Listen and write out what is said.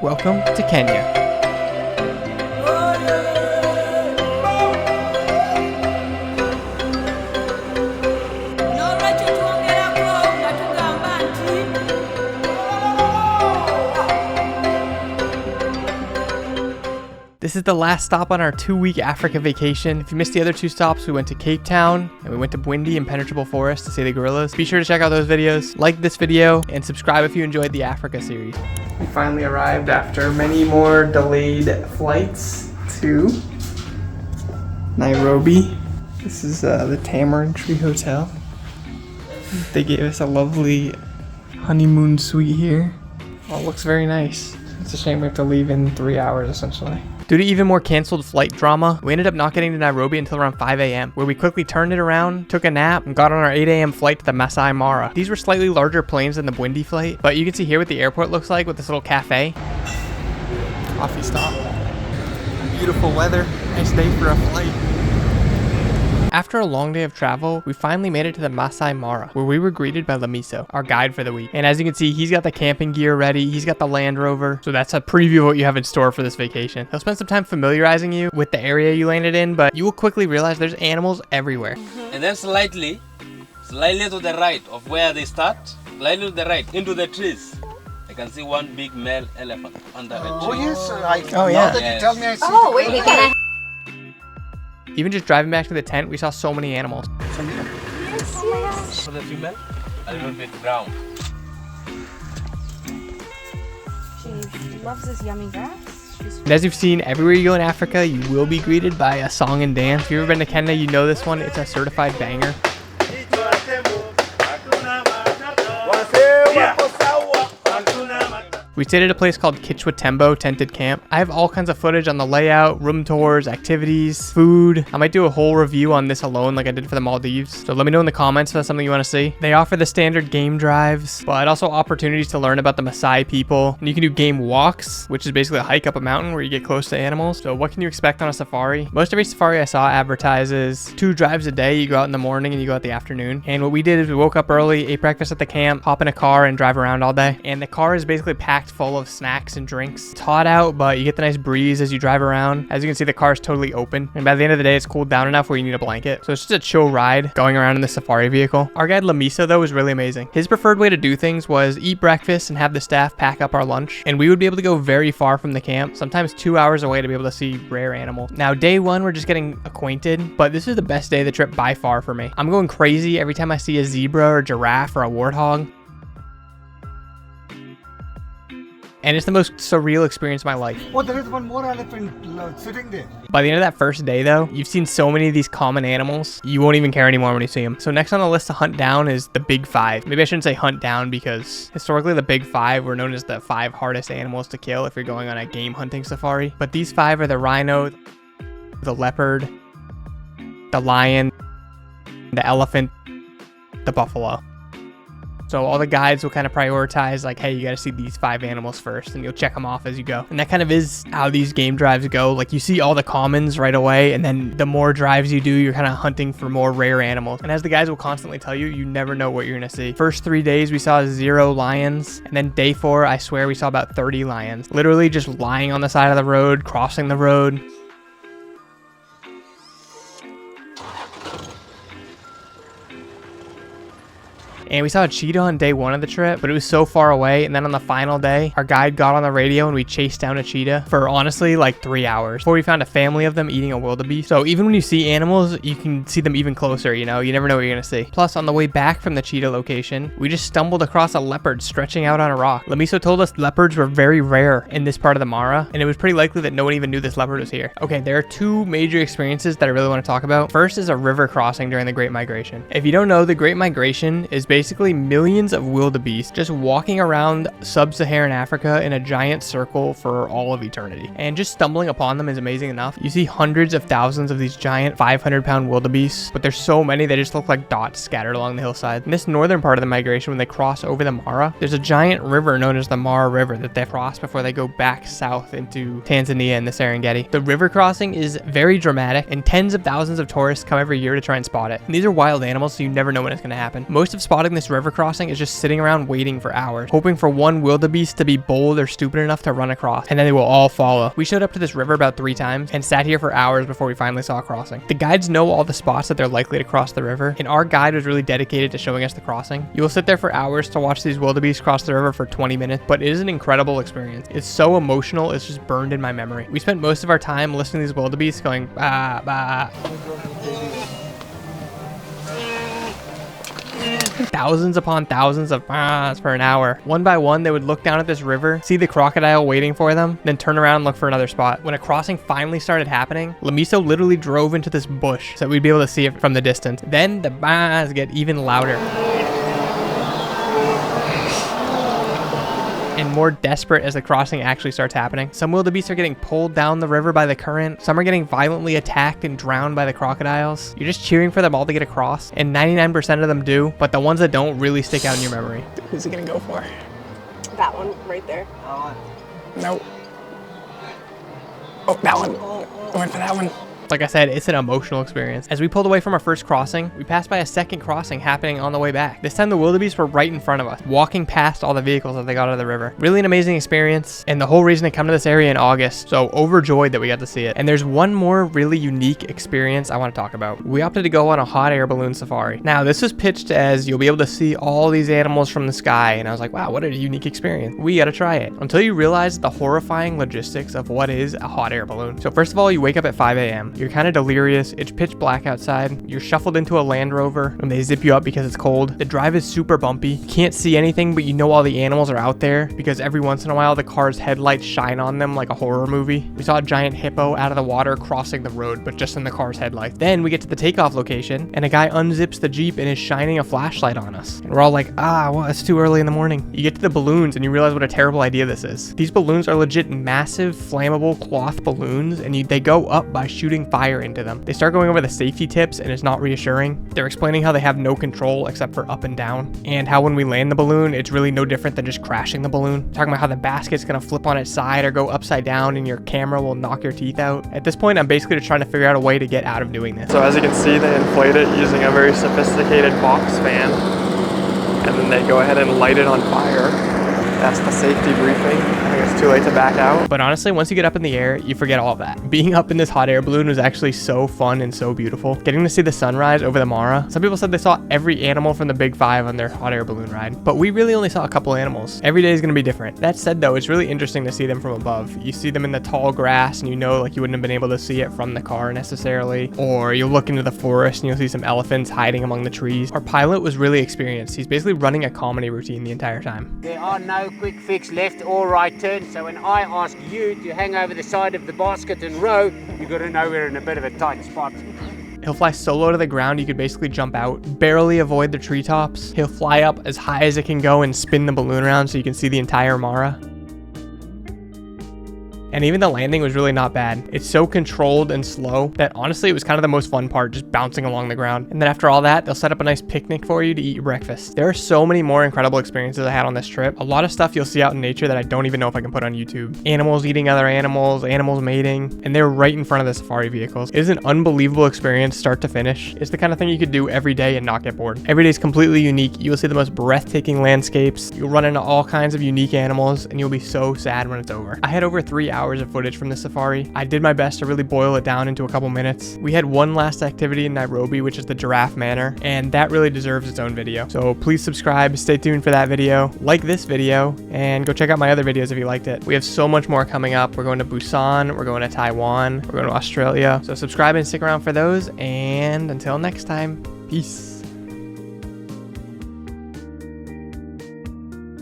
welcome to Kenya. This is the last stop on our 2-week Africa vacation. If you missed the other 2 stops, we went to Cape Town and we went to Bwindi Impenetrable Forest to see the gorillas. Be sure to check out those videos, like this video, and subscribe if you enjoyed the Africa series. We finally arrived after many more delayed flights to Nairobi. This is the Tamarind Tree Hotel. They gave us a lovely honeymoon suite here. Oh, it looks very nice. It's a shame we have to leave in 3 hours essentially. Due to even more canceled flight drama, we ended up not getting to Nairobi until around 5 a.m., where we quickly turned it around, took a nap, and got on our 8 a.m. flight to the Masai Mara. These were slightly larger planes than the Bwindi flight, but you can see here what the airport looks like with this little cafe. Coffee stop. Beautiful weather. Nice day for a flight. After a long day of travel, we finally made it to the Masai Mara, where we were greeted by Lamiso, our guide for the week. And as you can see, he's got the camping gear ready, he's got the Land Rover, so that's a preview of what you have in store for this vacation. He'll spend some time familiarizing you with the area you landed in, but you will quickly realize there's animals everywhere. And then slightly to the right of where they start, slightly to the right, into the trees. I can see one big male elephant under a tree. Oh yes, oh yeah. Now that you tell me, I see. Oh wait, we gotta. Even just driving back to the tent, we saw so many animals. Yes, yes. For the female, a little bit brown. She loves this yummy grass. And as you've seen, everywhere you go in Africa, you will be greeted by a song and dance. If you've ever been to Kenya, you know this one. It's a certified banger. We stayed at a place called Kichwa Tembo Tented Camp. I have all kinds of footage on the layout, room tours, activities, food. I might do a whole review on this alone like I did for the Maldives. So let me know in the comments if that's something you want to see. They offer the standard game drives, but also opportunities to learn about the Maasai people. And you can do game walks, which is basically a hike up a mountain where you get close to animals. So what can you expect on a safari? Most every safari I saw advertises 2 drives a day. You go out in the morning and you go out the afternoon. And what we did is we woke up early, ate breakfast at the camp, hop in a car and drive around all day. And the car is basically packed full of snacks and drinks. It's hot out, but you get the nice breeze as you drive around. As you can see, the car is totally open, and by the end of the day, it's cooled down enough where you need a blanket. So it's just a chill ride going around in the safari vehicle. Our guide Lamiso, though, was really amazing. His preferred way to do things was eat breakfast and have the staff pack up our lunch, and we would be able to go very far from the camp, sometimes 2 hours away, to be able to see rare animals. Now, day 1, we're just getting acquainted, but this is the best day of the trip by far for me. I'm going crazy every time I see a zebra or a giraffe or a warthog. And it's the most surreal experience of my life. Oh, there is one more elephant sitting there. By the end of that first day, though, you've seen so many of these common animals, you won't even care anymore when you see them. So next on the list to hunt down is the big 5. Maybe I shouldn't say hunt down, because historically the big 5 were known as the 5 hardest animals to kill if you're going on a game hunting safari. But these 5 are the rhino, the leopard, the lion, the elephant, the buffalo. So all the guides will kind of prioritize, like, hey, you got to see these 5 animals first, and you'll check them off as you go. And that kind of is how these game drives go. Like, you see all the commons right away, and then the more drives you do, you're kind of hunting for more rare animals. And as the guides will constantly tell you, you never know what you're going to see. First 3 days, we saw 0 lions. And then day 4, I swear we saw about 30 lions. Literally just lying on the side of the road, crossing the road. And we saw a cheetah on day 1 of the trip, but it was so far away. And then on the final day, our guide got on the radio and we chased down a cheetah for honestly like 3 hours before we found a family of them eating a wildebeest. So even when you see animals, you can see them even closer, you know? You never know what you're gonna see. Plus, on the way back from the cheetah location, we just stumbled across a leopard stretching out on a rock. Lamiso told us leopards were very rare in this part of the Mara, and it was pretty likely that no one even knew this leopard was here. Okay, there are 2 major experiences that I really want to talk about. First is a river crossing during the Great Migration. If you don't know, the Great Migration is basically millions of wildebeest just walking around sub-Saharan Africa in a giant circle for all of eternity. And just stumbling upon them is amazing enough. You see hundreds of thousands of these giant 500-pound wildebeest, but there's so many they just look like dots scattered along the hillside. In this northern part of the migration, when they cross over the Mara, there's a giant river known as the Mara River that they cross before they go back south into Tanzania and the Serengeti. The river crossing is very dramatic, and tens of thousands of tourists come every year to try and spot it. And these are wild animals, so you never know when it's going to happen. Most have spotted spotting this river crossing is just sitting around waiting for hours, hoping for one wildebeest to be bold or stupid enough to run across, and then they will all follow. We showed up to this river about 3 times and sat here for hours before we finally saw a crossing. The guides know all the spots that they're likely to cross the river, and our guide was really dedicated to showing us the crossing. You will sit there for hours to watch these wildebeest cross the river for 20 minutes, but it is an incredible experience. It's so emotional, it's just burned in my memory. We spent most of our time listening to these wildebeest going bah, bah. Thousands upon thousands of bahs for an hour. One by one, they would look down at this river, see the crocodile waiting for them, then turn around and look for another spot. When a crossing finally started happening, Lamiso literally drove into this bush so we'd be able to see it from the distance. Then the bahs get even louder and more desperate as the crossing actually starts happening. Some wildebeest are getting pulled down the river by the current. Some are getting violently attacked and drowned by the crocodiles. You're just cheering for them all to get across, and 99% of them do, but the ones that don't really stick out in your memory. Who's he gonna go for? That one right there. Nope. Oh, that one. I went for that one. Like I said, it's an emotional experience. As we pulled away from our first crossing, we passed by a second crossing happening on the way back. This time the wildebeest were right in front of us, walking past all the vehicles that they got out of the river. Really an amazing experience, and the whole reason to come to this area in August, so overjoyed that we got to see it. And there's one more really unique experience I want to talk about. We opted to go on a hot air balloon safari. Now, this was pitched as you'll be able to see all these animals from the sky, and I was like, wow, what a unique experience. We gotta try it. Until you realize the horrifying logistics of what is a hot air balloon. So first of all, you wake up at 5 a.m. You're kind of delirious. It's pitch black outside. You're shuffled into a Land Rover and they zip you up because it's cold. The drive is super bumpy. You can't see anything, but you know all the animals are out there because every once in a while the car's headlights shine on them like a horror movie. We saw a giant hippo out of the water crossing the road, but just in the car's headlights. Then we get to the takeoff location and a guy unzips the Jeep and is shining a flashlight on us. And we're all like, well, it's too early in the morning. You get to the balloons and you realize what a terrible idea this is. These balloons are legit massive flammable cloth balloons, and they go up by shooting fire into them. They start going over the safety tips and it's not reassuring. They're explaining how they have no control except for up and down, and how when we land the balloon, it's really no different than just crashing the balloon. Talking about how the basket's gonna flip on its side or go upside down and your camera will knock your teeth out. At this point, I'm basically just trying to figure out a way to get out of doing this. So as you can see, they inflate it using a very sophisticated box fan, and then they go ahead and light it on fire. That's the safety briefing. I think it's too late to back out. But honestly, once you get up in the air, you forget all of that. Being up in this hot air balloon was actually so fun and so beautiful. Getting to see the sunrise over the Mara. Some people said they saw every animal from the Big Five on their hot air balloon ride, but we really only saw a couple animals. Every day is going to be different. That said though, it's really interesting to see them from above. You see them in the tall grass and you know like you wouldn't have been able to see it from the car necessarily. Or you'll look into the forest and you'll see some elephants hiding among the trees. Our pilot was really experienced. He's basically running a comedy routine the entire time. There are no quick fix left or right turn, so when I ask you to hang over the side of the basket and row, you've got to know we're in a bit of a tight spot. He'll fly solo to the ground. You could basically jump out, barely avoid the treetops. He'll fly up as high as it can go and spin the balloon around so you can see the entire Mara. And even the landing was really not bad. It's so controlled and slow that honestly it was kind of the most fun part, just bouncing along the ground. And then after all that, they'll set up a nice picnic for you to eat your breakfast. There are so many more incredible experiences I had on this trip. A lot of stuff you'll see out in nature that I don't even know if I can put on YouTube. Animals eating other animals, animals mating, and they're right in front of the safari vehicles. It is an unbelievable experience start to finish. It's the kind of thing you could do every day and not get bored. Every day is completely unique. You will see the most breathtaking landscapes. You'll run into all kinds of unique animals and you'll be so sad when it's over. I had over 3 hours of footage from the safari. I did my best to really boil it down into a couple minutes. We had one last activity in Nairobi, which is the Giraffe Manor, and that really deserves its own video. So please subscribe, stay tuned for that video, like this video, and go check out my other videos if you liked it. We have so much more coming up. We're going to Busan, we're going to Taiwan, we're going to Australia. So subscribe and stick around for those, and until next time, peace.